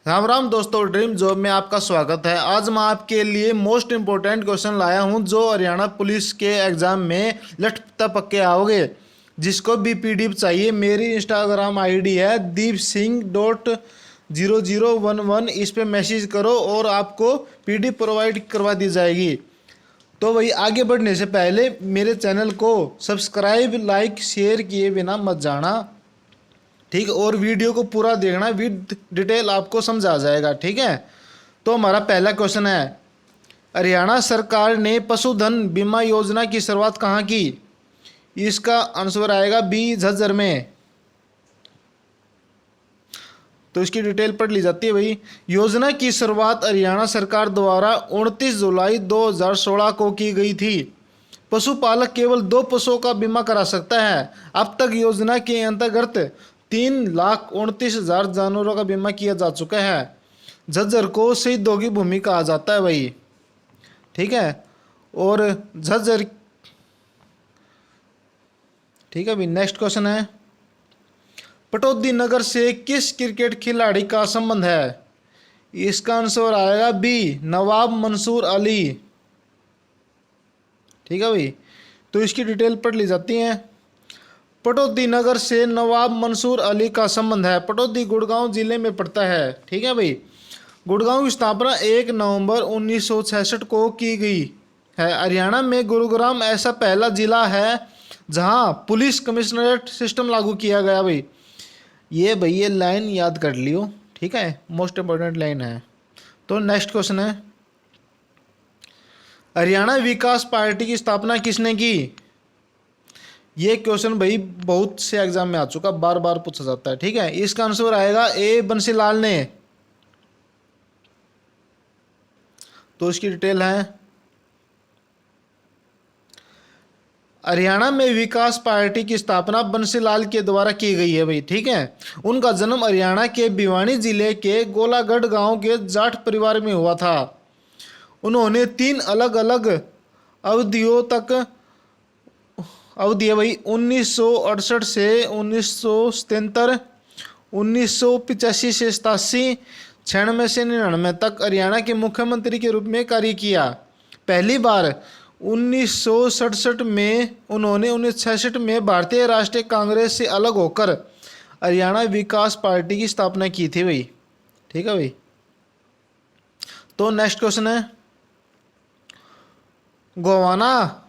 राम राम दोस्तों, dream job में आपका स्वागत है। आज मैं आपके लिए मोस्ट इम्पोर्टेंट क्वेश्चन लाया हूं जो हरियाणा पुलिस के एग्जाम में लटपटा पक्के आओगे। जिसको भी पीडीएफ चाहिए, मेरी इंस्टाग्राम आईडी है deepsing.0011। इस पे मैसेज करो और आपको पीडीएफ प्रोवाइड करवा दी जाएगी। तो वही आगे बढ़ने से पहले मेरे चैनल को सब्सक्राइब, लाइक, शेयर किए बिना मत जाना, ठीक है। और वीडियो को पूरा देखना, विद डिटेल आपको समझ आ जाएगा, ठीक है। तो हमारा पहला क्वेश्चन है, हरियाणा सरकार ने पशुधन बीमा योजना की शुरुआत कहाँ की? इसका आंसर आएगा बी, झज्जर में। तो इसकी डिटेल पढ़ ली जाती है भाई। योजना की शुरुआत हरियाणा सरकार द्वारा 29 जुलाई 2016 को की गई थी। पशुपालक केवल 2 पशुओं का बीमा करा सकता है। अब तक योजना के अंतर्गत 3,29,000 जानवरों का बीमा किया जा चुका है। झज्जर को शहीदों की भूमि कहा जाता है भाई, ठीक है। और झज्जर, ठीक है भाई। नेक्स्ट क्वेश्चन है, पटौदी नगर से किस क्रिकेट खिलाड़ी का संबंध है? इसका आंसर आएगा बी, नवाब मंसूर अली, ठीक है भाई। तो इसकी डिटेल पढ़ ली जाती है। पटौदी नगर से नवाब मंसूर अली का संबंध है। पटौदी गुड़गांव जिले में पड़ता है, ठीक है भाई। गुड़गांव की स्थापना 1 नवंबर 1966 को की गई है। हरियाणा में गुरुग्राम ऐसा पहला जिला है जहां पुलिस कमिश्नरेट सिस्टम लागू किया गया भाई। ये लाइन याद कर लियो, ठीक है, मोस्ट इंपोर्टेंट लाइन है। तो नेक्स्ट क्वेश्चन है, हरियाणा विकास पार्टी की स्थापना किसने की? ये क्वेश्चन भाई बहुत से एग्जाम में आ चुका, बार बार पूछा जाता है, ठीक है। इसका आंसर आएगा ए, बंसीलाल ने। तो इसकी डिटेल है, हरियाणा में विकास पार्टी की स्थापना बंसीलाल के द्वारा की गई है भाई, ठीक है। उनका जन्म हरियाणा के भिवानी जिले के गोलागढ़ गांव के जाट परिवार में हुआ था। उन्होंने 3 अलग अलग अवधियों तक अवधि है भाई, 1968 से 1977, 1985 से 87, 96 से 99 तक हरियाणा के मुख्यमंत्री के रूप में कार्य किया। पहली बार 1967 में उन्होंने 1966 में भारतीय राष्ट्रीय कांग्रेस से अलग होकर हरियाणा विकास पार्टी की स्थापना की थी भाई, ठीक है भाई। तो नेक्स्ट क्वेश्चन है, गोवाना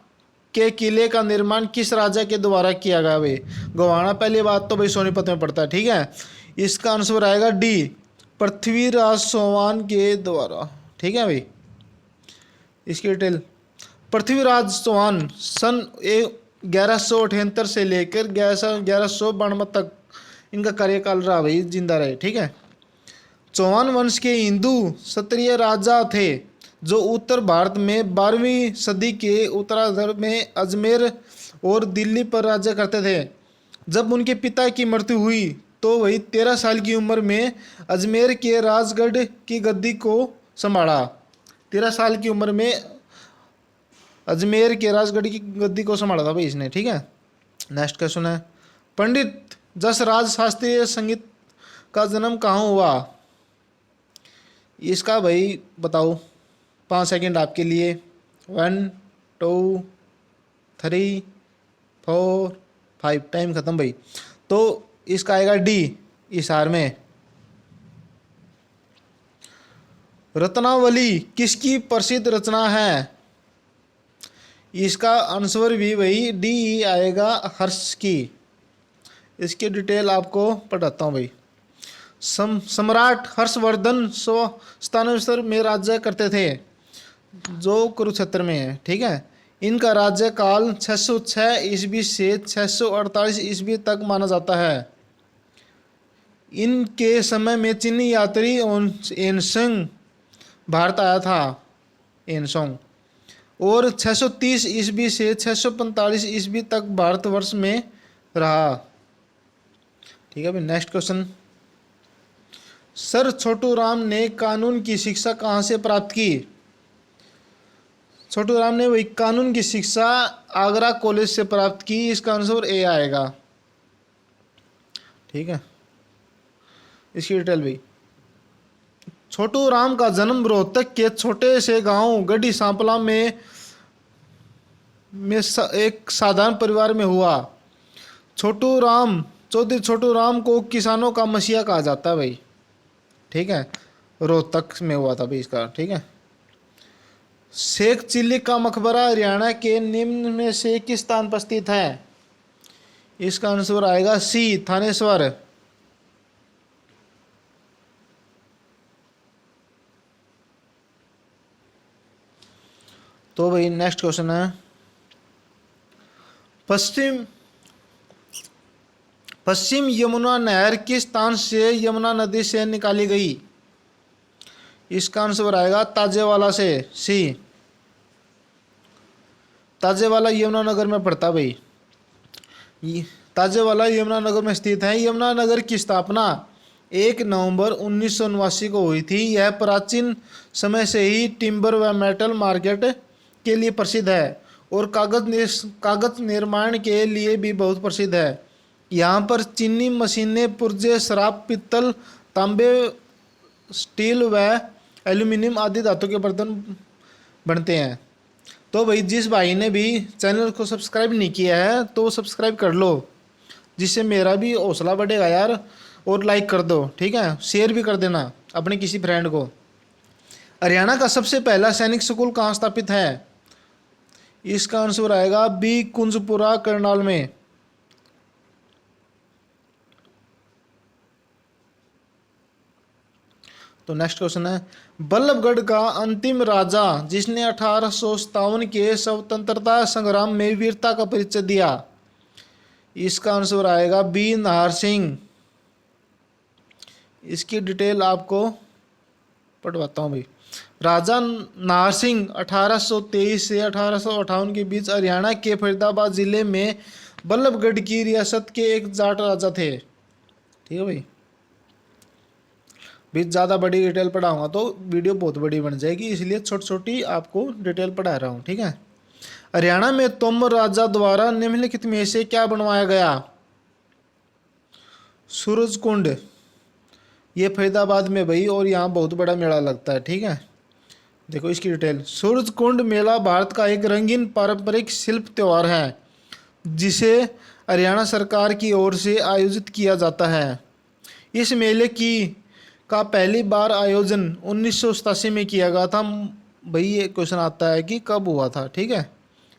के किले का निर्माण किस राजा के द्वारा किया गया भाई? गोवाना पहली बात तो भाई सोनीपत में पड़ता है, ठीक है। इसका आंसर आएगा डी, पृथ्वीराज चौहान के द्वारा, ठीक है भाई। इसकी डिटेल, पृथ्वीराज चौहान सन 1178 से लेकर 1192 तक इनका कार्यकाल रहा भाई, जिंदा रहे, ठीक है। चौहान वंश के हिंदू क्षत्रिय राजा थे जो उत्तर भारत में 12वीं सदी के उत्तरार्ध में अजमेर और दिल्ली पर राज्य करते थे। जब उनके पिता की मृत्यु हुई तो वही 13 साल की उम्र में अजमेर के राजगढ़ की गद्दी को संभाला। 13 साल की उम्र में अजमेर के राजगढ़ की गद्दी को संभाला था भाई इसने, ठीक है। नेक्स्ट क्वेश्चन है, पंडित जसराज शास्त्रीय संगीत का जन्म कहाँ हुआ? इसका भाई बताओ, 5 सेकंड आपके लिए। 1 2 3 4 5, टाइम खत्म भाई। तो इसका आएगा डी, हिसार में। रत्नावली किसकी प्रसिद्ध रचना है? इसका आंसर भी वही डी ही आएगा, हर्ष की। इसकी डिटेल आपको पढ़ाता हूँ भाई। सम्राट हर्षवर्धन 197 में राज्य करते थे, जो कुरुक्षेत्र में है, ठीक है। इनका राज्यकाल 606 ईस्वी से 648 ईस्वी तक माना जाता है। इनके समय में चीनी यात्री एनसंग भारत आया था, एनसोंग, और 630 ईस्वी से 645 ईस्वी तक भारतवर्ष में रहा, ठीक है भाई। Next question, sir Chhotu Ram ने कानून की शिक्षा कहाँ से प्राप्त की? छोटू राम ने वही कानून की शिक्षा आगरा कॉलेज से प्राप्त की। इसका आंसर ए आएगा, ठीक है। इसकी डिटेल भाई, छोटू राम का जन्म रोहतक के छोटे से गांव गढ़ी सांपला एक साधारण परिवार में हुआ। छोटू राम चौधरी छोटू राम को किसानों का मसीहा कहा जाता है भाई, ठीक है। रोहतक में हुआ था भाई इसका, ठीक है। शेख चिल्ली का मकबरा हरियाणा के निम्न में से किस स्थान पर स्थित है? इसका आंसर आएगा सी, थानेश्वर। तो भाई नेक्स्ट क्वेश्चन है, पश्चिम यमुना नहर किस स्थान से यमुना नदी से निकाली गई? इसका आंसर आएगा ताजेवाला से, सी। ताजेवाला यमुनानगर में पड़ता भाई। ताजेवाला यमुनानगर में स्थित है। यमुनानगर की स्थापना 1 नवंबर 1979 को हुई थी। यह प्राचीन समय से ही टिम्बर व मेटल मार्केट के लिए प्रसिद्ध है और कागज निर्माण के लिए भी बहुत प्रसिद्ध है। यहाँ पर चीनी मशीनें, पुर्जे, शराब, पित्तल, तांबे, स्टील व एल्यूमिनियम आदि धातु के बर्तन बनते हैं। तो भाई जिस भाई ने भी चैनल को सब्सक्राइब नहीं किया है तो सब्सक्राइब कर लो, जिससे मेरा भी हौसला बढ़ेगा यार। और लाइक कर दो, ठीक है। शेयर भी कर देना अपने किसी फ्रेंड को। हरियाणा का सबसे पहला सैनिक स्कूल कहाँ स्थापित है? इसका आंसर आएगा बी, कुंजपुरा करनाल में। तो नेक्स्ट क्वेश्चन है, बल्लभगढ़ का अंतिम राजा जिसने 1857 के स्वतंत्रता संग्राम में वीरता का परिचय दिया? इसका आंसर आएगा बी, नाहर सिंह। इसकी डिटेल आपको पढ़वाता हूँ भाई। राजा नाहर सिंह 1823 से 1858 के बीच हरियाणा के फरीदाबाद जिले में बल्लभगढ़ की रियासत के एक जाट राजा थे, ठीक है भाई। भी ज़्यादा बड़ी डिटेल पढ़ाऊंगा तो वीडियो बहुत बड़ी बन जाएगी, इसलिए छोटी छोटी आपको डिटेल पढ़ा रहा हूँ, ठीक है। हरियाणा में तोमर राजा द्वारा निम्नलिखित में से क्या बनवाया गया? सूरज कुंड, ये फरीदाबाद में भाई, और यहाँ बहुत बड़ा मेला लगता है, ठीक है। देखो इसकी डिटेल। सूरज कुंड मेला भारत का एक रंगीन पारंपरिक शिल्प त्यौहार है जिसे हरियाणा सरकार की ओर से आयोजित किया जाता है। इस मेले का पहली बार आयोजन 1987 में किया गया था। भाई ये क्वेश्चन आता है कि कब हुआ था, ठीक है,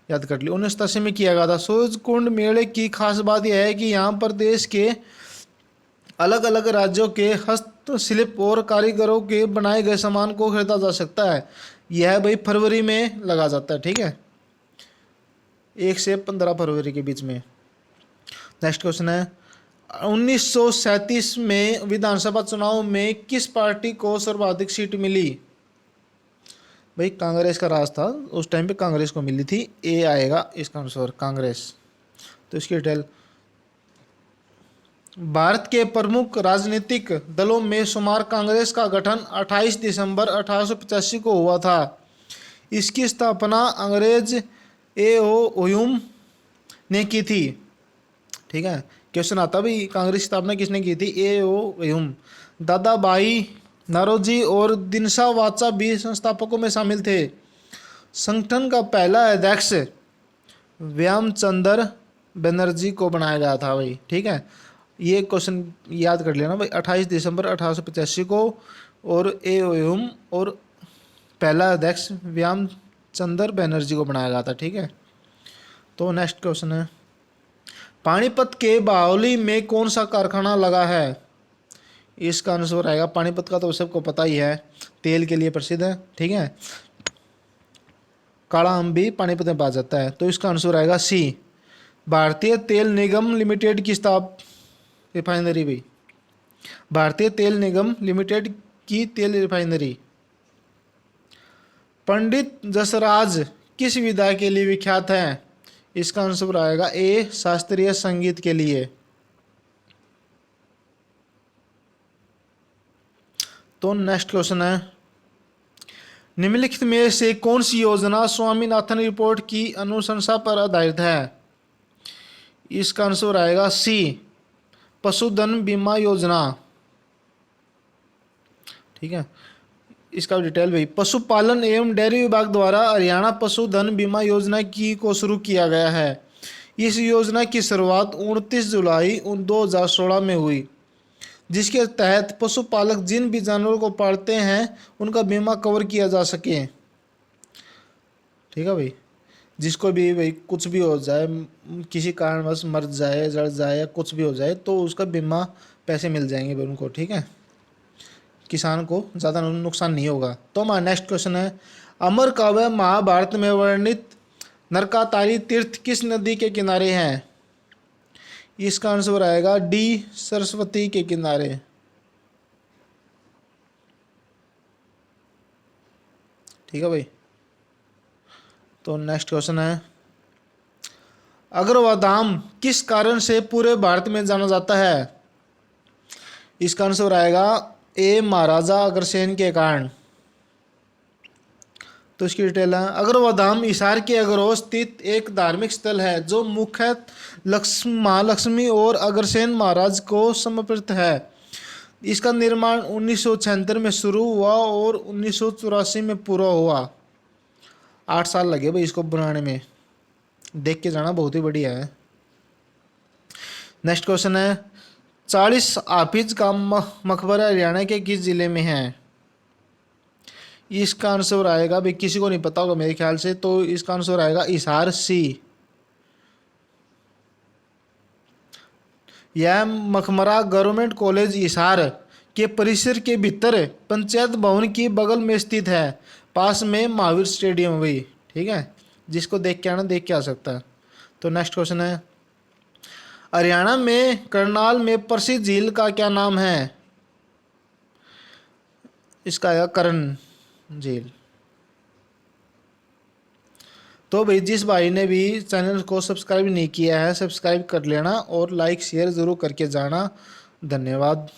याद कर लियो। 1987 में किया गया था। सूरज कुंड मेले की खास बात यह है कि यहाँ पर देश के अलग अलग राज्यों के हस्तशिल्प और कारीगरों के बनाए गए सामान को खरीदा जा सकता है। यह भाई फरवरी में लगा जाता है, ठीक है, 1 से 15 फरवरी के बीच में। नेक्स्ट क्वेश्चन है, 1937 में विधानसभा चुनाव में किस पार्टी को सर्वाधिक सीट मिली? भाई कांग्रेस का राज था उस टाइम पे, कांग्रेस को मिली थी। ए आएगा इसका आंसर, कांग्रेस। तो इसकी डिटेल, भारत के प्रमुख राजनीतिक दलों में शुमार कांग्रेस का गठन 28 दिसंबर 1885 को हुआ था। इसकी स्थापना अंग्रेज ए.ओ. ह्यूम ने की थी, ठीक है। क्वेश्चन आता भाई कांग्रेस की स्थापना किसने की थी? ए.ओ. ह्यूम। दादा भाई नौरोजी और दिनसा वाचा भी संस्थापकों में शामिल थे। संगठन का पहला अध्यक्ष व्यामचंद्र बनर्जी को बनाया गया था भाई, ठीक है। ये क्वेश्चन याद कर लेना भाई, 28 दिसंबर 1885 को, और ए.ओ. ह्यूम और पहला अध्यक्ष व्यामचंद्र बनर्जी को बनाया गया था, ठीक है। तो नेक्स्ट क्वेश्चन है, पानीपत के बाओली में कौन सा कारखाना लगा है? इसका आंसर आएगा, पानीपत का तो सबको पता ही है, तेल के लिए प्रसिद्ध है, ठीक है। काला आम भी पानीपत में पाया जाता है। तो इसका आंसर आएगा सी, भारतीय तेल निगम लिमिटेड की रिफाइनरी भी, भारतीय तेल निगम लिमिटेड की तेल रिफाइनरी। पंडित जसराज किस विधा के लिए विख्यात है? इसका आंसर आएगा ए, शास्त्रीय संगीत के लिए। तो नेक्स्ट क्वेश्चन है, निम्नलिखित में से कौन सी योजना स्वामीनाथन रिपोर्ट की अनुशंसा पर आधारित है? इसका आंसर आएगा सी, पशुधन बीमा योजना, ठीक है। इसका डिटेल भाई, पशुपालन एवं डेयरी विभाग द्वारा हरियाणा पशुधन बीमा योजना की को शुरू किया गया है। इस योजना की शुरुआत 29 जुलाई 2016 में हुई, जिसके तहत पशुपालक जिन भी जानवरों को पालते हैं उनका बीमा कवर किया जा सके। ठीक है भाई, जिसको भी भाई कुछ भी हो जाए, किसी कारणवश मर जाए, जड़ जाए या कुछ भी हो जाए, तो उसका बीमा पैसे मिल जाएंगे भाई उनको। ठीक है, किसान को ज़्यादा नुकसान नहीं होगा। तो हमारा नेक्स्ट क्वेश्चन है, अमर काव्य महाभारत में वर्णित नरकातारी तीर्थ किस नदी के किनारे हैं? इसका आंसर आएगा डी, सरस्वती के किनारे। ठीक है भाई, तो नेक्स्ट क्वेश्चन है, अग्रवाधाम किस कारण से पूरे भारत में जाना जाता है? इसका आंसर आएगा ए, महाराजा अग्रसेन के कारण। तो इसकी डिटेल है, अग्रवाधाम हिसार के अग्रहों स्थित एक धार्मिक स्थल है जो मुख्यतः महालक्ष्मी और अग्रसेन महाराज को समर्पित है। इसका निर्माण 1976 में शुरू हुआ और 1984 में पूरा हुआ। 8 साल लगे भाई इसको बनाने में। देख के जाना, बहुत ही बढ़िया है। नेक्स्ट क्वेश्चन है, 40 हाफिज का मकबरा हरियाणा के किस जिले में है? इसका आंसर आएगा भाई, किसी को नहीं पता होगा मेरे ख्याल से, तो इसका आंसर आएगा हिसार सी। यह मकबरा गवर्नमेंट कॉलेज हिसार के परिसर के भीतर पंचायत भवन की बगल में स्थित है, पास में महावीर स्टेडियम भी। ठीक है, जिसको देख के आना देख के आ सकता है। तो नेक्स्ट क्वेश्चन है, हरियाणा में करनाल में प्रसिद्ध झील का क्या नाम है? इसका आएगा कर्ण झील। तो भाई जिस भाई ने भी चैनल को सब्सक्राइब नहीं किया है, सब्सक्राइब कर लेना और लाइक शेयर ज़रूर करके जाना। धन्यवाद।